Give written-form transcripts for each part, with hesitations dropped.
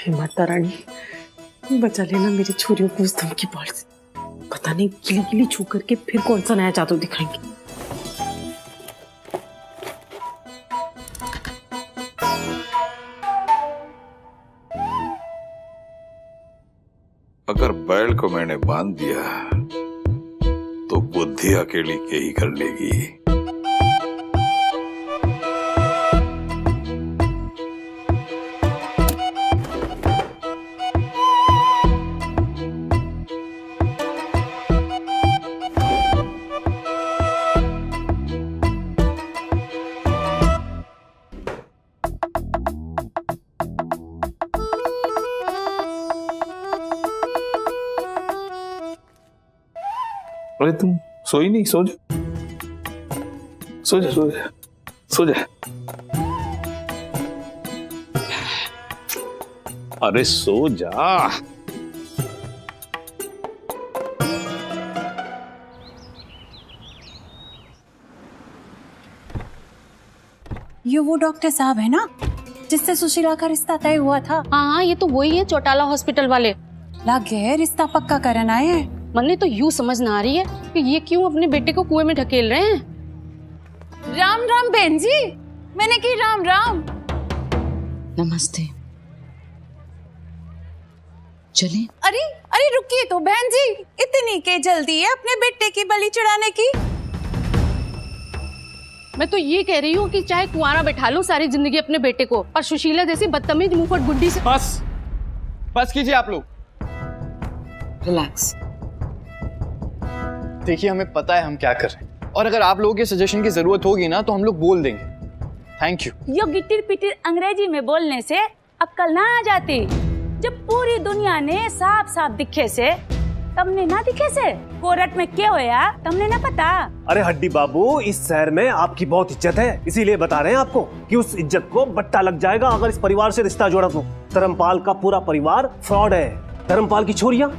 हे माता रानी बचा लेना मेरी छोरियों को उस धमकी बाढ़ से। पता नहीं गिली गिली छू करके फिर कौन सा नया जादू दिखाएंगे। अगर बैल को मैंने बांध दिया तो बुद्धि अकेली के ही कर लेगी। अरे तुम सोई नहीं? सो जा सो जा सो जा सो जा। अरे सो जा। ये वो डॉक्टर साहब है ना जिससे सुशीला का रिश्ता तय हुआ था? हाँ, ये तो वही है, चौटाला हॉस्पिटल वाले। लग गए रिश्ता पक्का करन आए हैं। मन्ने तो यूं समझ ना आ रही है कि ये क्यों अपने बेटे को कुएं में ढकेल रहे हैं। राम राम बहन जी, मैंने की राम राम। नमस्ते। चले? अरे अरे रुकिए तो बहन जी, इतनी के जल्दी है अपने बेटे की बलि चढ़ाने की? मैं तो ये कह रही हूँ कि चाहे कुंवारा बैठा लूं सारी जिंदगी अपने बेटे को, और सुशीला जैसी बदतमीज मुंहफट गुड्डी से। बस कीजिए आप लोग। रिलैक्स। देखिए, हमें पता है हम क्या कर रहे हैं, और अगर आप लोगों के सजेशन की जरूरत होगी ना तो हम लोग बोल देंगे। Thank you. यो गिटिर पिटिर अंग्रेजी में बोलने से अक्ल ना आ जाती। जब पूरी दुनिया ने साफ साफ दिखे से, तमने ना दिखे से कोर्ट में क्या होया तमने ना पता। अरे हड्डी बाबू, इस शहर में आपकी बहुत इज्जत है, इसीलिए बता रहे हैं आपको कि उस इज्जत को बट्टा लग जाएगा अगर इस परिवार से रिश्ता जोड़ा तो। धर्मपाल का पूरा परिवार फ्रॉड है। धर्मपाल की छोरियां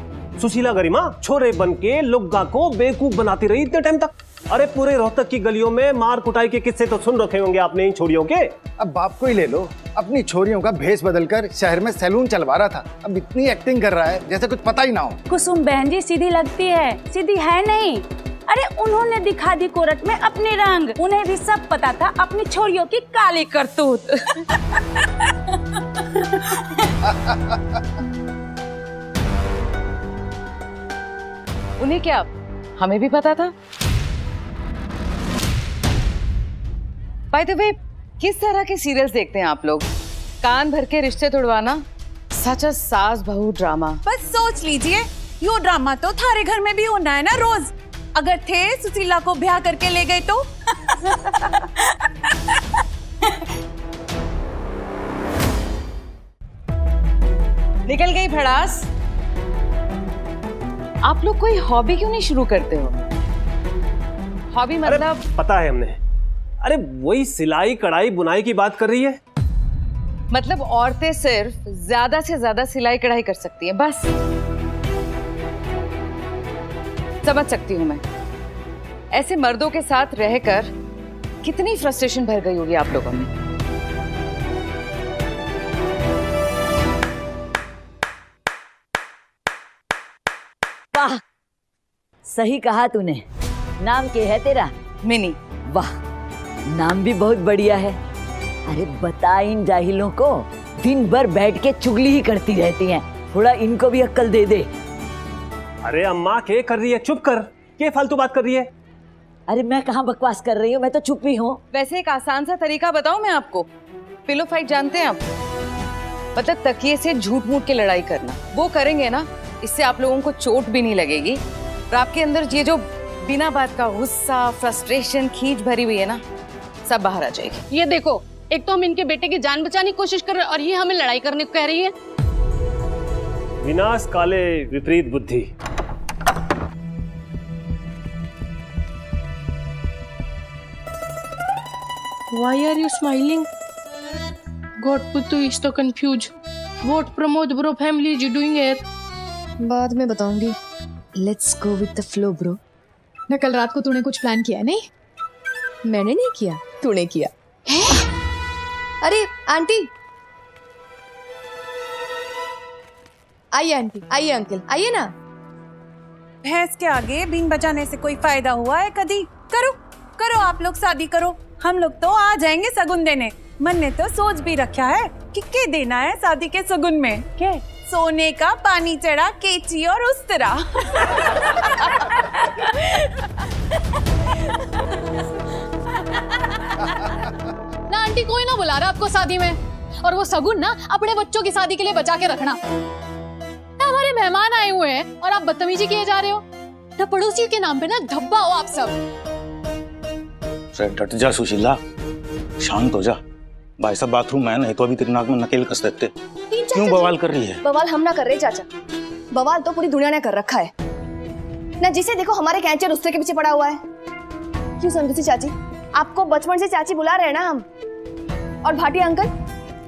सुशीला गरिमा छोरे बन के लुग्गा को बेवकूफ बनाती रही इतने टाइम तक। अरे पूरे रोहतक की गलियों में मार कुटाई के किस्से तो सुन रखे होंगे आपने इन छोरियों के। अब बाप को ही ले लो, अपनी छोरियों का भेष बदलकर शहर में सैलून चलवा रहा था, अब इतनी एक्टिंग कर रहा है जैसे कुछ पता ही ना हो। कुसुम बहन जी सीधी लगती है, सीधी है नहीं। अरे उन्होंने दिखा दी कोर्ट में अपने रंग, उन्हें भी सब पता था अपनी छोरियों की काली करतूत। उन्हें क्या, हमें भी पता था। बाय द वे, किस तरह के सीरियल्स देखते हैं आप लोग? कान भर के रिश्ते तोड़वाना, सच अ सास बहू ड्रामा। बस सोच लीजिए, यो ड्रामा तो थारे घर में भी होना है ना रोज। अगर थे सुशीला को ब्याह करके ले गए तो। निकल गई भड़ास। आप लोग कोई हॉबी क्यों नहीं शुरू करते हो? हॉबी मतलब? पता है हमने। अरे वही सिलाई कढ़ाई बुनाई की बात कर रही है। मतलब औरतें सिर्फ ज्यादा से ज्यादा सिलाई कढ़ाई कर सकती हैं, बस। समझ सकती हूँ मैं। ऐसे मर्दों के साथ रहकर कितनी फ्रस्ट्रेशन भर गई होगी आप लोगों में। वाह, सही कहा तूने। नाम क्या है तेरा? मिनी। वाह, नाम भी बहुत बढ़िया है। अरे बता इन जाहिलों को, दिन भर बैठ के चुगली ही करती रहती हैं, थोड़ा इनको भी अक्ल दे दे। अरे अम्मा क्या कर रही है? चुप कर, क्या फालतू बात कर रही है? अरे मैं कहाँ बकवास कर रही हूँ, मैं तो चुप ही हूँ। वैसे एक आसान सा तरीका बताऊं मैं आपको? पिलो फाइट जानते हैं आप? मतलब तकिए से झूठ मूठ के लड़ाई करना। वो करेंगे ना, इससे आप लोगों को चोट भी नहीं लगेगी, और आपके अंदर ये जो बिना बात का गुस्सा, फ्रस्ट्रेशन, खींच भरी हुई है ना, सब बाहर आ जाएगी। ये देखो, एक तो हम इनके बेटे की जान बचाने की कोशिश कर रहे हैं, और ये हमें लड़ाई करने को कह रही है। विनाश काले विपरीत बुद्धि। Why are you smiling? God put you is so confused. What Pramod bro family is you doing here? बाद में बताऊंगी। Let's go with the flow bro. ना कल रात को तूने कुछ प्लान किया नहीं? मैंने नहीं किया, तूने किया। अरे आंटी, आइए आंटी, आइए अंकल, आइए ना। भैंस के आगे बीन बजाने से कोई फायदा हुआ है कभी? करो करो, आप लोग शादी करो, हम लोग तो आ जाएंगे सगुन देने। मन ने तो सोच भी रखा है कि क्या देना है शादी के सगुन में। के सोने का पानी चढ़ा केची और उस तरह। ना आंटी, कोई ना बुला रहा आपको शादी में, और वो सगुन ना अपने बच्चों की शादी के लिए बचा के रखना। ना हमारे मेहमान आए हुए हैं और आप बदतमीजी किए जा रहे हो। ना पड़ोसी के नाम पे ना धब्बा हो आप सब। डट जा सुशीला, शांत हो जा। भाई साहब बाथरूम में है, नहीं तो अभी तेरे नाक में नकेल कस देते। क्यों बवाल कर रही है? बवाल हम ना कर रहे चाचा, बवाल तो पूरी दुनिया ने कर रखा है ना। जिसे देखो हमारे कैंचर उसके के पीछे पड़ा हुआ है। क्यों संतोषी चाची, आपको बचपन से चाची बुला रहे हैं ना हम। और भाटिया अंकल,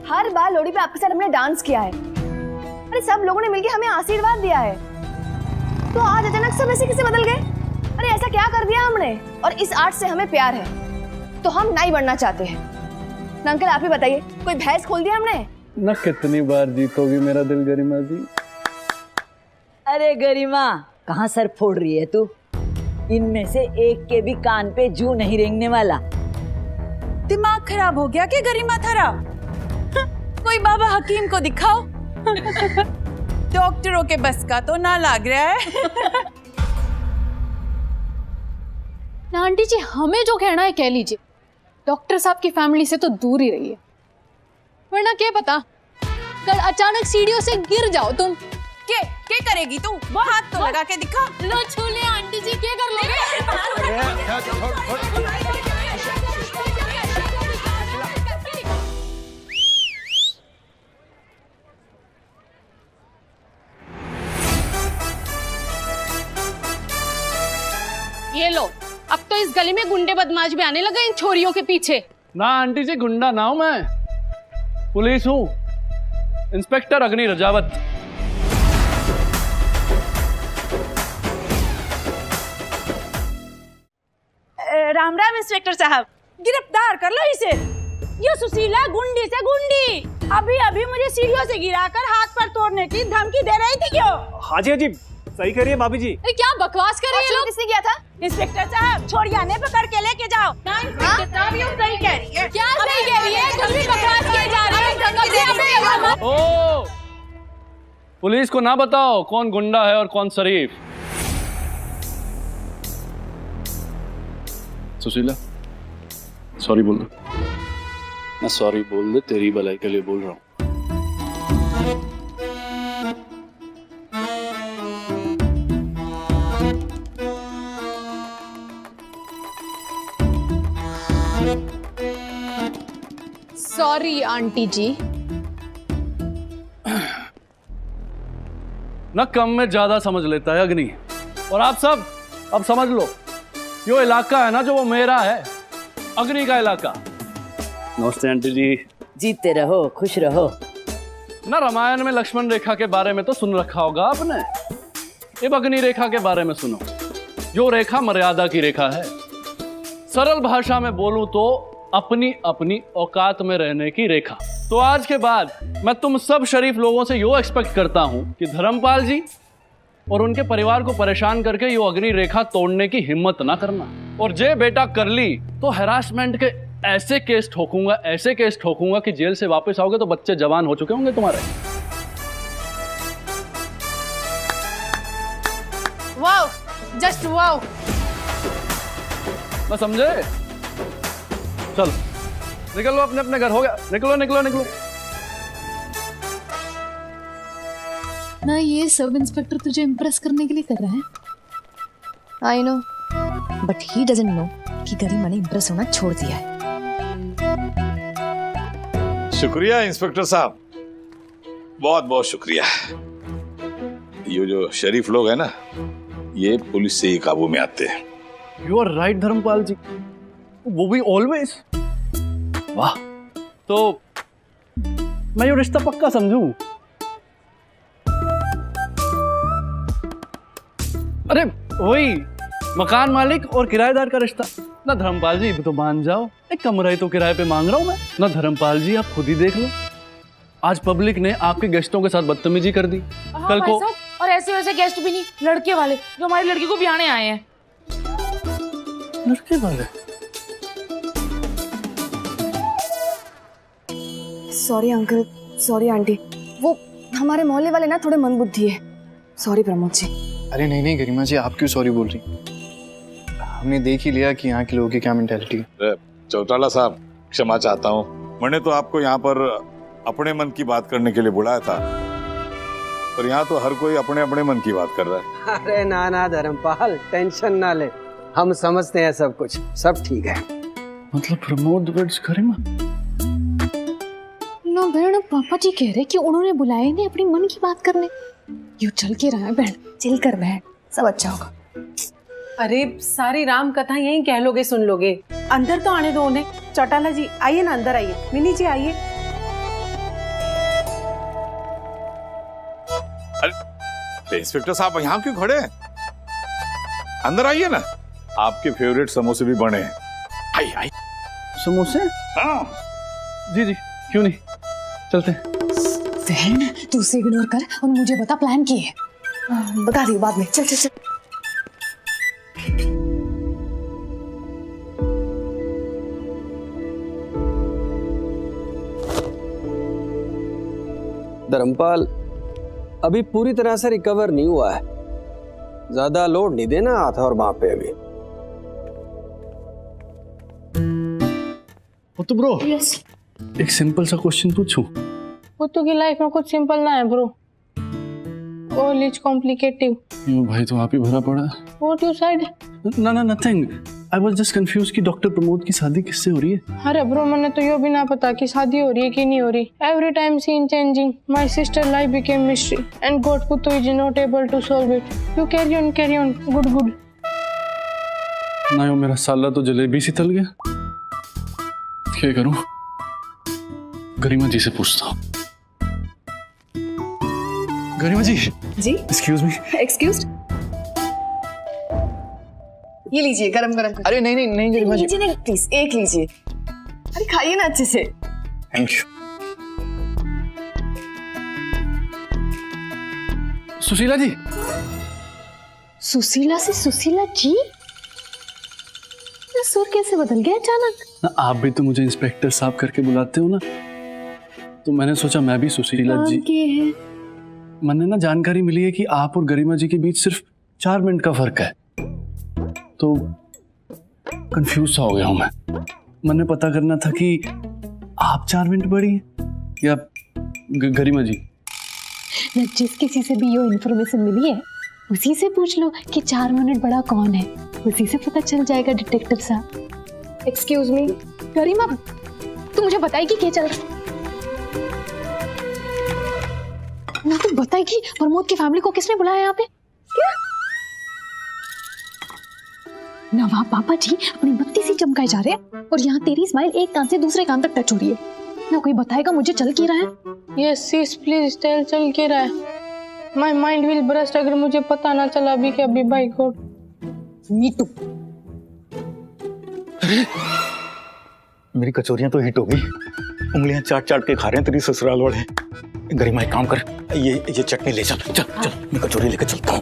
हर बार लोहड़ी पे आपके साथ हमने डांस किया है। अरे सब लोगों ने मिलकर हमें आशीर्वाद दिया है, तो आज अचानक सब ऐसे कैसे बदल गए? अरे ऐसा क्या कर दिया हमने? और इस आर्ट से हमें प्यार है तो हम नाई बनना चाहते हैं ना। अंकल आप ही बताइए, कोई भैंस खोल दिया हमने? ना कितनी बार जीतोगी मेरा दिल गरिमा जी? अरे गरिमा, कहाँ सर फोड़ रही है तू? इनमें से एक के भी कान पे जू नहीं रेंगने वाला। दिमाग खराब हो गया क्या गरिमा थारा? कोई बाबा हकीम को दिखाओ। डॉक्टरों के बस का तो ना लग रहा है। ना आंटी जी, हमें जो कहना है कह लीजिए। डॉक्टर साहब की फैमिली से तो दूर ही रहिए, वरना क्या पता कल अचानक सीढ़ियों से गिर जाओ तुम। क्या करेगी तू? वो हाथ तो लगा के दिखा। लो छू ले आंटी जी, क्या कर लोगे? ये लो, अब तो इस गली में गुंडे बदमाश भी आने लगे इन छोरियों के पीछे। ना आंटी जी, गुंडा ना हूं मैं, पुलिस हूं, इंस्पेक्टर अग्नि रजावत। राम राम इंस्पेक्टर साहब, गिरफ्तार कर लो इसे। ये सुशीला गुंडी से गुंडी अभी अभी मुझे सीढ़ियों से गिराकर हाथ पर तोड़ने की धमकी दे रही थी। क्यों? हाँ जी, हाँ जी, सही कह रही है भाभी जी। अरे क्या बकवास कर रहे हैं लोग? किसने किया था? इंस्पेक्टर साहब, छोड़िया ने पकड़ के लेके जाओ। इंस्पेक्टर साहब, ये सही कह रही है। क्या सही कह रही है? तुम भी बकवास किए जा रहे हो। ओ, पुलिस को ना बताओ कौन गुंडा है और कौन शरीफ। सुशीला, सॉरी बोल दे ना, सॉरी बोल दे, तेरी भलाई के लिए बोल रहा हूँ। सॉरी आंटी जी। ना कम में ज्यादा समझ लेता है अग्नि। और आप सब अब समझ लो, यो इलाका है ना जो वो मेरा है, अग्नि का इलाका। नमस्ते आंटी जी। जीते रहो, खुश रहो। ना रामायण में लक्ष्मण रेखा के बारे में तो सुन रखा होगा आपने, अब अग्नि रेखा के बारे में सुनो। जो रेखा मर्यादा की रेखा है, सरल भाषा में बोलूं तो अपनी अपनी औकात में रहने की रेखा। तो आज के बाद मैं तुम सब शरीफ लोगों से यो एक्सपेक्ट करता हूं कि धर्मपाल जी और उनके परिवार को परेशान करके यो अग्नि रेखा तोड़ने की हिम्मत ना करना। और जे बेटा कर ली तो हैरासमेंट के ऐसे केस ठोकूंगा, ऐसे केस ठोकूंगा कि जेल से वापस आओगे तो बच्चे जवान हो चुके होंगे तुम्हारे। Wow, just wow. मैं समझे? चल निकलो अपने अपने घर, हो गया, निकलो निकलो निकलो। ना ये सब इंस्पेक्टर तुझे इम्प्रेस करने के लिए कर रहा है। I know, but he doesn't know कि गरिमा ने इम्प्रेस होना छोड़ दिया है। शुक्रिया इंस्पेक्टर साहब, बहुत बहुत शुक्रिया। ये जो शरीफ लोग हैं ना, ये पुलिस से ही काबू में आते हैं। यू आर राइट धर्मपाल जी, वो भी ऑलवेज। वाह, तो मैं ये रिश्ता पक्का समझूं। अरे वही मकान मालिक और किराएदार का रिश्ता ना। धर्मपाल जी तो मान जाओ, एक कमरा ही तो किराए पे मांग रहा हूं मैं ना। धर्मपाल जी आप खुद ही देख लो, आज पब्लिक ने आपके गेस्टों के साथ बदतमीजी कर दी। कल को और ऐसे वैसे गेस्ट भी नहीं, लड़के वाले जो हमारी लड़की को ब्याने आए हैं। लड़के वाले? सॉरी अंकल, सॉरी आंटी, वो हमारे मोहल्ले वाले ना थोड़े मंदबुद्धि है। सॉरी प्रमोद जी। अरे नहीं नहीं गरिमा जी, आप क्यों सॉरी बोल रही? हमने देख ही लिया कि यहाँ के लोगों की क्या मेंटालिटी है। चौटाला साहब, क्षमा चाहता हूँ। मैंने तो आपको यहाँ पर अपने मन की बात करने के लिए बुलाया था, पर यहाँ तो हर कोई अपने अपने मन की बात कर रहा है। अरे ना ना धर्मपाल, टेंशन ना ले, हम समझते हैं सब कुछ, सब ठीक है। मतलब प्रमोद वर्ड्स गरिमा? ना बहन, पापा जी कह रहे कि उन्होंने बुलाया नहीं अपनी मन की बात करने। यू चल के रहा है बहन, चिल कर बहन, सब अच्छा होगा। अरे सारी राम कथा यहीं कह लोगे, सुन लोगे, अंदर तो आने दो उन्हें। चौटाला जी आइए ना, अंदर आइए। मिनी जी आइए। अरे इंस्पेक्टर साहब यहाँ क्यों खड़े हैं? अंदर आइए ना, आपके फेवरेट समोसे भी बने हैं। आइए आइए। समोसे? हाँ जी जी, क्यों नहीं, चलते हैं। बहन तू उसे इग्नोर कर और मुझे बता प्लान की है। बता दियो बाद में, चल चल चल। धर्मपाल अभी पूरी तरह से रिकवर नहीं हुआ है, ज्यादा लोड नहीं देना हाथ और बाह पे अभी। तो ब्रो, एक सिंपल सा क्वेश्चन पूछूं? पुत्तू की लाइफ में कुछ सिंपल ना है ब्रो, ऑल इज कॉम्प्लिकेटेड। भाई तो आप ही भरा पड़ा। What you said? ना ना nothing, I was just confuse कि डॉक्टर प्रमोद की शादी किससे हो रही है। अरे ब्रो, मैंने तो ये भी ना पता कि शादी हो रही है कि नहीं हो रही। Every time scene changing, my sister life became mystery and god Puttu is not able to solve it. You carry on, good good. ना यो मेरा साला तो जलेबी सी तल गया। क्या करूं? गरिमा जी से पूछता हूँ। गरिमा जी। जी एक्सक्यूज मी। एक्सक्यूज, ये लीजिए गरम गरम। अरे नहीं नहीं नहीं गरिमा जी, लीजिए नहीं, प्लीज एक लीजिए। अरे खाइए ना अच्छे से। Thank you. सुशीला जी। सुशीला से सुशीला जी? ये सुर कैसे बदल गया अचानक? ना आप भी तो मुझे इंस्पेक्टर साहब करके बुलाते हो ना, तो मैंने सोचा मैं भी सुशीला जी। है मैंने ना जानकारी मिली है कि आप और गरिमा जी के बीच सिर्फ 4 मिनट का फर्क है, तो कंफ्यूज सा हो गया हूं मैं। मैंने पता करना था कि आप 4 मिनट बड़ी हैं या गरिमा जी। न जिस किसी से भी ये इन्फॉर्मेशन मिली है उसी से पूछ लो कि 4 मिनट बड़ा कौन है, उसी से पता चल जाएगा डिटेक्टिव साहब। Excuse me. गरिमा, तू मुझे बताएगी क्या चल रहा? ना तू बताएगी प्रमोद की फैमिली को किसने बुलाया यहाँ पे? क्या? ना वहाँ पापा जी अपनी बत्ती से चमकाए जा रहे हैं और यहाँ तेरी स्माइल एक कान से दूसरे कान तक टच हो रही है। ना कोई बताएगा मुझे चल क्या रहा है? यस सिस प्लीज टेल, चल क्या रहा है? माय माइंड विल बर्स्ट अगर मुझे पता ना चला अभी कि अभी। By god. Me too. मेरी कचौरियां तो हिट हो गई, उंगलियां चाट चाट के खा रहे हैं तेरी ससुराल वाले। गरिमा एक काम कर, ये चटनी ले चल चल चल, मैं कचौरी लेकर चलता हूँ।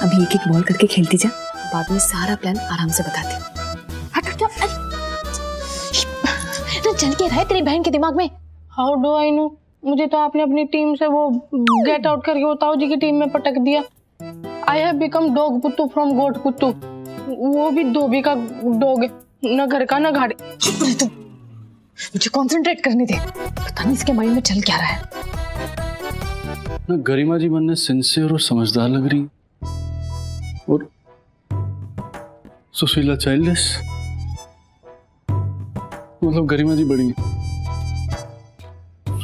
अभी एक एक बॉल करके खेलती जा, बाद में सारा प्लान आराम से बताती। ना चल के रहा है तेरी बहन के दिमाग में? How do I know? मुझे तो आपने अपनी टीम से वो गेट आउट करके वो ताऊ जी की टीम में पटक दिया। I have become dog Puttu from goat Puttu, वो भी धोबी का डॉग, न घर का न घाड़े। चुप रह तू, मुझे कंसंट्रेट करने दे। पता नहीं इसके माइंड में चल क्या रहा है। ना गरिमा जी बनने सिंसियर और समझदार लग रही, और सुशीला चाइल्डलेस। मतलब गरिमा जी बड़ी हैं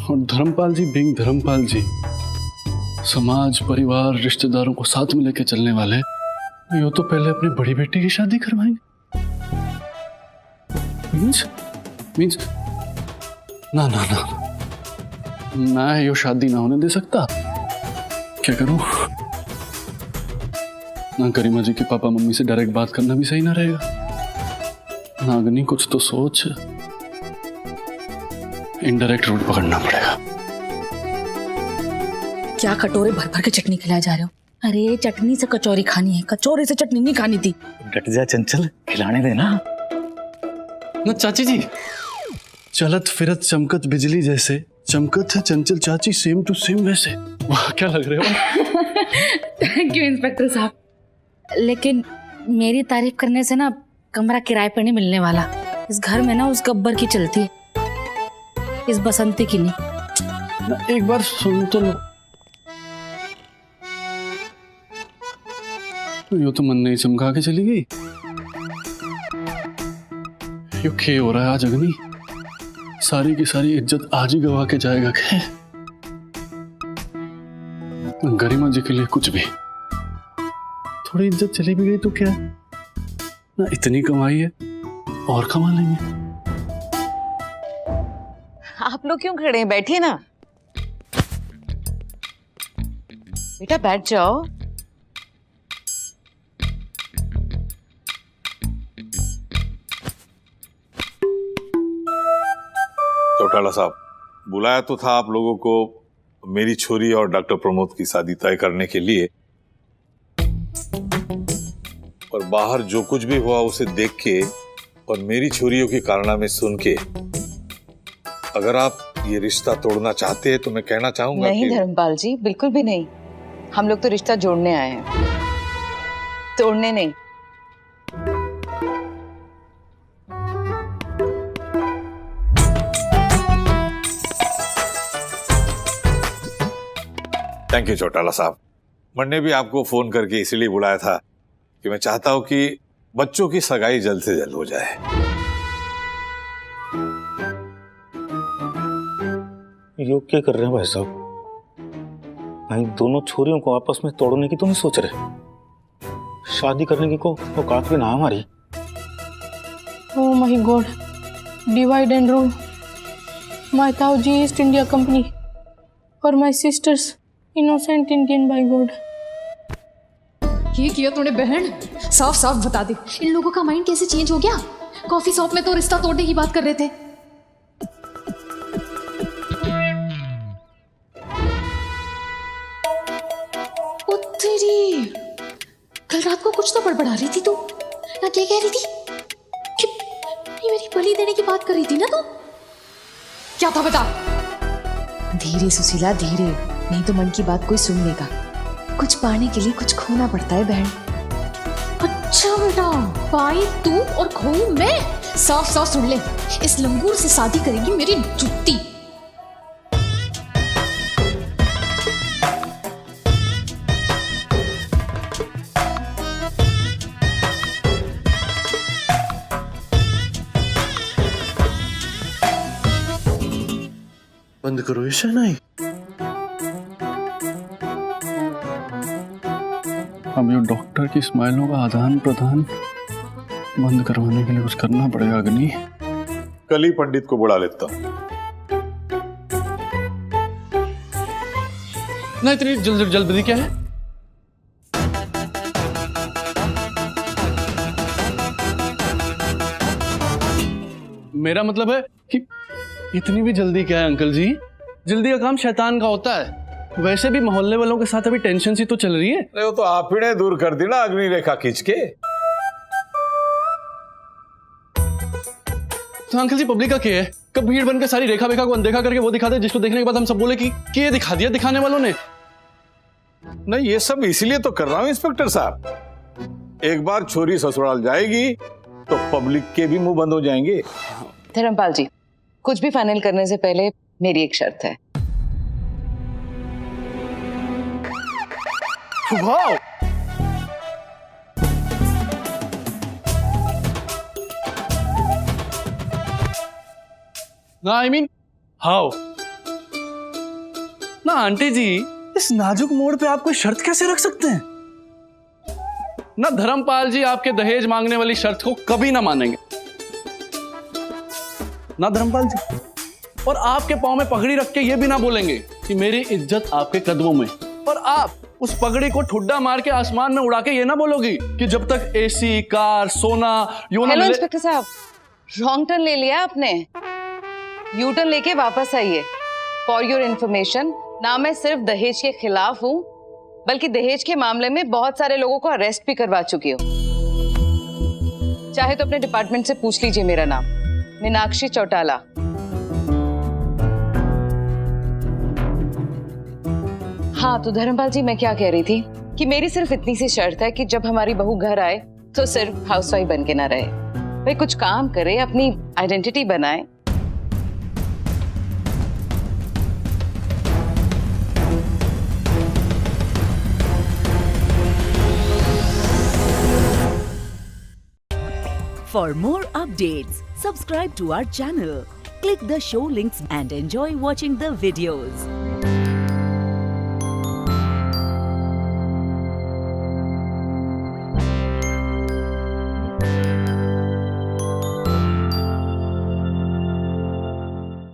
और धर्मपाल जी बीइंग धर्मपाल जी समाज, परिवार, रिश्तेदारों को साथ में लेके चलने वाले, यो तो पहले अपनी बड़ी बेटी की शादी करवाएंगे। मींस ना ना ना, मैं यो शादी ना होने दे सकता। क्या करूं? ना गरिमा जी के पापा मम्मी से डायरेक्ट बात करना भी सही ना रहेगा। नागनी कुछ तो सोच। इनडायरेक्ट रूट पकड़ना पड़ेगा। क्या कटोरे भर भर के चटनी खिलाए जा रहे हो? अरे चटनी से कचौरी खानी है, कचौरे से चटनी नहीं खानी थी। डट जा चंचल, खिलाने देना। ना चाची जी, चलत फिरत चमकत बिजली जैसे चमकत है चंचल चाची, सेम टू सेम वैसे। वाह क्या लग रहे हो। थैंक यू इंस्पेक्टर साहब। लेकिन मेरी तारीफ करने से ना कमरा किराए पर नहीं मिलने वाला। इस घर में ना उस गब्बर की चलती है, इस बसंती की नहीं। ना एक बार सुन तो लो। यो तो मन नहीं चमका के चली गई। यो खे हो रहा है आज अग्नि, सारी की सारी इज्जत आज ही गवा के जाएगा। खे गरिमा जी के लिए कुछ भी, थोड़ी इज्जत चली भी गई तो क्या ना, इतनी कमाई है और कमा लेंगे। आप लोग क्यों खड़े हैं? बैठिए ना बेटा, बैठ जाओ। चौटाला साहब, बुलाया तो था आप लोगों को मेरी छोरी और डॉक्टर प्रमोद की शादी तय करने के लिए, और बाहर जो कुछ भी हुआ उसे देख के और मेरी छोरियों की कारनामे सुन के अगर आप ये रिश्ता तोड़ना चाहते हैं तो मैं कहना चाहूंगा नहीं धर्मपाल जी, बिल्कुल भी नहीं। हम लोग तो रिश्ता जोड़ने आए हैं, तोड़ने नहीं। थैंक यू चौटाला साहब। मैंने भी आपको फोन करके इसलिए बुलाया था कि मैं चाहता हूं कि बच्चों की सगाई जल्द से जल्द हो जाए। यो क्या कर रहे हैं भाई साहब? भाई दोनों छोरियों को आपस में तोड़ने की तो नहीं सोच रहे? शादी करने की को औकात भी ना हमारी। Oh my God! Divide and rule. My Tauji East India Company और my sisters innocent Indian by God. ये किया तूने बहन, साफ साफ बता दे इन लोगों का माइंड कैसे चेंज हो गया। कॉफी शॉप में तो रिश्ता तोड़ने की बात कर रहे थे। तेरी कल रात को कुछ तो बड़बड़ा रही थी तू ना, क्या कह रही थी कि ये मेरी बलि देने की बात कर रही थी ना तू? क्या था बता। धीरे सुशीला धीरे, नहीं तो मन की बात कोई सुन लेगा। कुछ पाने के लिए कुछ खोना पड़ता है बहन। अच्छा बेटा, पाई तू और खोऊं मैं? साफ साफ सुन ले, इस लंगूर से शादी करेगी मेरी जुत्ती। बंद करो ये शहनाई। अब ये डॉक्टर की स्माइलों का आदान प्रदान बंद करवाने के लिए कुछ करना पड़ेगा अग्नि। कल ही पंडित को बुला लेता हूं। ना इतनी जल्दी क्या है? मेरा मतलब है कि इतनी भी जल्दी क्या है अंकल जी? जल्दी का काम शैतान का होता है। वैसे भी मोहल्ले वालों के साथ अभी टेंशन सी तो चल रही है। वो तो आप ही ने दूर कर दी ना अग्नि रेखा खींच के। तो अंकल जी पब्लिक का क्या है? कब भीड़ बन के सारी रेखा वेखा को अनदेखा करके वो दिखा दे जिसको देखने के बाद हम सब बोले कि ये दिखा दिया दिखाने वालों ने। नहीं, ये सब इसलिए तो कर रहा हूं इंस्पेक्टर साहब। एक बार छोरी ससुराल जाएगी तो पब्लिक के भी मुंह बंद हो जाएंगे। धर्मपाल जी, कुछ भी फाइनल करने से पहले मेरी एक शर्त है। वाओ! ना आई मीन हाउ? ना आंटी जी, इस नाजुक मोड़ पे आप कोई शर्त कैसे रख सकते हैं? ना धर्मपाल जी आपके दहेज मांगने वाली शर्त को कभी ना मानेंगे। ना धर्मपाल जी, और आपके पांव में पगड़ी रख के ये भी ना बोलेंगे कि मेरी इज्जत आपके कदमों में। और आप उस पगड़ी को ठुड्डा मार के आसमान में उड़ा के ये ना बोलोगी कि जब तक एसी, कार, सोना, हेलो इंस्पेक्टर साहब, रॉन्ग टर्न ले लिया आपने। यू टर्न लेके वापस आइए। फॉर योर इन्फॉर्मेशन, ना मैं सिर्फ दहेज के खिलाफ हूँ, बल्कि दहेज के मामले में बहुत सारे लोगों को अरेस्ट भी करवा चुकी हूँ। चाहे तो अपने डिपार्टमेंट से पूछ लीजिए मेरा नाम, मीनाक्षी चौटाला। हाँ तो धर्मपाल जी, मैं क्या कह रही थी कि मेरी सिर्फ इतनी सी शर्त है कि जब हमारी बहू घर आए तो सिर्फ हाउसवाइफ बन के ना रहे, भाई कुछ काम करे, अपनी आइडेंटिटी बनाए। For more updates, subscribe to our channel, click the show links and enjoy watching the videos.